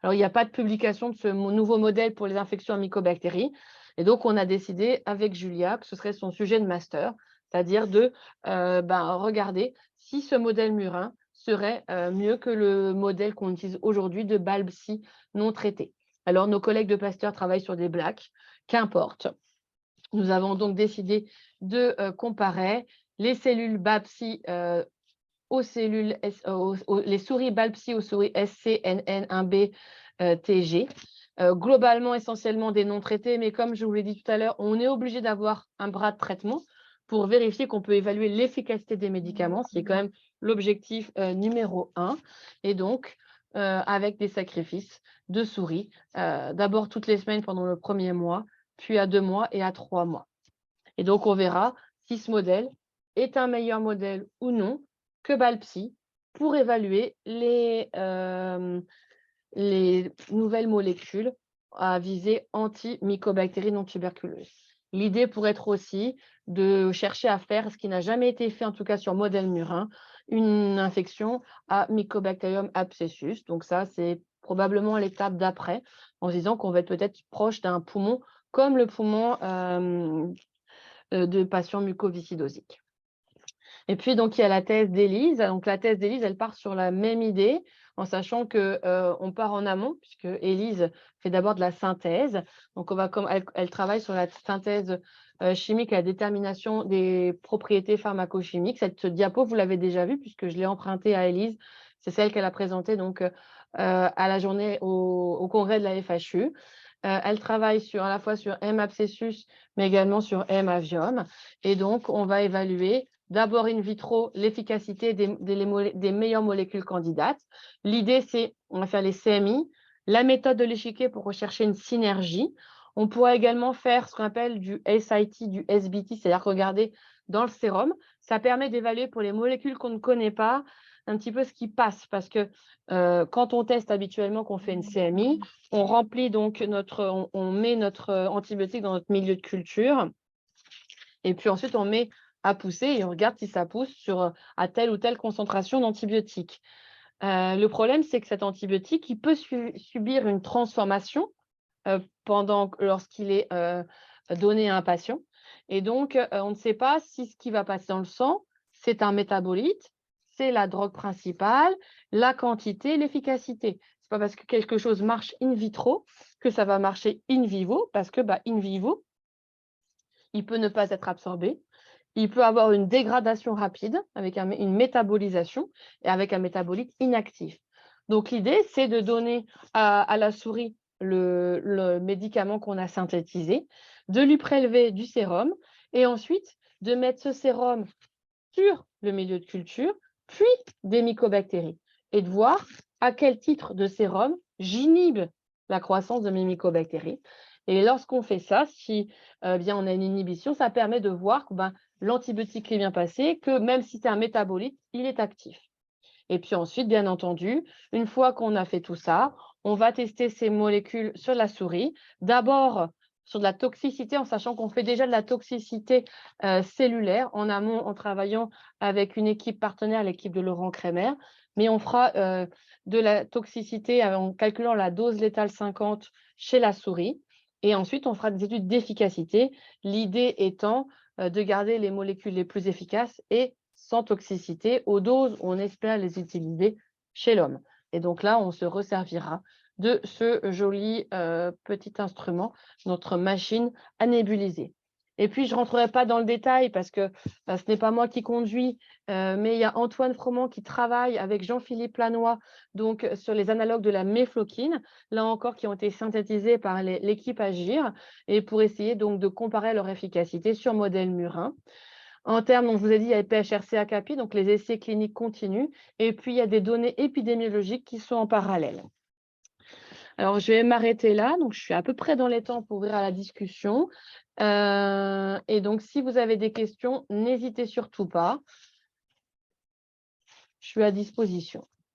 Alors, il n'y a pas de publication de ce nouveau modèle pour les infections à mycobactéries. Et donc, on a décidé avec Julia que ce serait son sujet de master, c'est-à-dire de regarder si ce modèle murin serait mieux que le modèle qu'on utilise aujourd'hui de BALB/SI non traité. Alors, nos collègues de Pasteur travaillent sur des blaques, qu'importe. Nous avons donc décidé de comparer les cellules BALB/SI aux cellules, les souris BALB/SI aux souris SCNN1B TG. Globalement, essentiellement des non traités, mais comme je vous l'ai dit tout à l'heure, on est obligé d'avoir un bras de traitement pour vérifier qu'on peut évaluer l'efficacité des médicaments, c'est quand même l'objectif numéro 1. Et donc, avec des sacrifices de souris, d'abord toutes les semaines pendant le premier mois, puis à 2 mois et à 3 mois. Et donc, on verra si ce modèle est un meilleur modèle ou non que BALB/SI pour évaluer les nouvelles molécules à visée anti-mycobactérie non tuberculeuse. L'idée pourrait être aussi de chercher à faire ce qui n'a jamais été fait, en tout cas sur modèle murin, une infection à Mycobacterium abscessus. Donc ça, c'est probablement l'étape d'après, en se disant qu'on va être peut-être proche d'un poumon comme le poumon de patients mucoviscidosiques. Et puis, donc, il y a la thèse d'Élise. Donc, la thèse d'Élise, elle part sur la même idée, en sachant qu'on part en amont, puisque Élise fait d'abord de la synthèse. Donc, elle travaille sur la synthèse chimique et la détermination des propriétés pharmacochimiques. Cette diapo, vous l'avez déjà vue, puisque je l'ai empruntée à Élise. C'est celle qu'elle a présentée donc, à la journée au congrès de la FHU. Elle travaille à la fois sur M. abscessus, mais également sur M. avium. Et donc, on va évaluer d'abord in vitro l'efficacité des meilleures molécules candidates. L'idée, c'est, on va faire les CMI, la méthode de l'échiquier pour rechercher une synergie. On pourra également faire ce qu'on appelle du SIT, du SBT, c'est-à-dire regarder dans le sérum. Ça permet d'évaluer pour les molécules qu'on ne connaît pas un petit peu ce qui passe, parce que quand on teste habituellement, qu'on fait une CMI, on remplit donc on met notre antibiotique dans notre milieu de culture, et puis ensuite on met à pousser et on regarde si ça pousse à telle ou telle concentration d'antibiotiques. Le problème, c'est que cet antibiotique, il peut subir une transformation lorsqu'il est donné à un patient. Et donc, on ne sait pas si ce qui va passer dans le sang, c'est un métabolite, c'est la drogue principale, la quantité, l'efficacité. Ce n'est pas parce que quelque chose marche in vitro que ça va marcher in vivo, parce que in vivo, il peut ne pas être absorbé. Il peut avoir une dégradation rapide avec une métabolisation et avec un métabolite inactif. Donc, l'idée, c'est de donner à la souris le médicament qu'on a synthétisé, de lui prélever du sérum et ensuite de mettre ce sérum sur le milieu de culture, puis des mycobactéries, et de voir à quel titre de sérum j'inhibe la croissance de mes mycobactéries. Et lorsqu'on fait ça, si bien on a une inhibition, ça permet de voir que l'antibiotique est bien passé, que même si c'est un métabolite, il est actif. Et puis ensuite, bien entendu, une fois qu'on a fait tout ça, on va tester ces molécules sur la souris. D'abord, sur de la toxicité, en sachant qu'on fait déjà de la toxicité cellulaire en amont, en travaillant avec une équipe partenaire, l'équipe de Laurent Kremer. Mais on fera de la toxicité en calculant la dose létale 50 chez la souris. Et ensuite, on fera des études d'efficacité, l'idée étant de garder les molécules les plus efficaces et sans toxicité aux doses où on espère les utiliser chez l'homme. Et donc là, on se resservira de ce joli petit instrument, notre machine à nébuliser. Et puis, je ne rentrerai pas dans le détail parce que ce n'est pas moi qui conduis, mais il y a Antoine Froment qui travaille avec Jean-Philippe Lanois donc, sur les analogues de la méfloquine, là encore qui ont été synthétisés par l'équipe Agir, et pour essayer donc de comparer leur efficacité sur modèle murin. En termes, on vous a dit, il y a les PHRC-ACAPI, donc les essais cliniques continuent, et puis il y a des données épidémiologiques qui sont en parallèle. Alors, je vais m'arrêter là, donc je suis à peu près dans les temps pour ouvrir à la discussion. Et donc, si vous avez des questions, n'hésitez surtout pas. Je suis à disposition.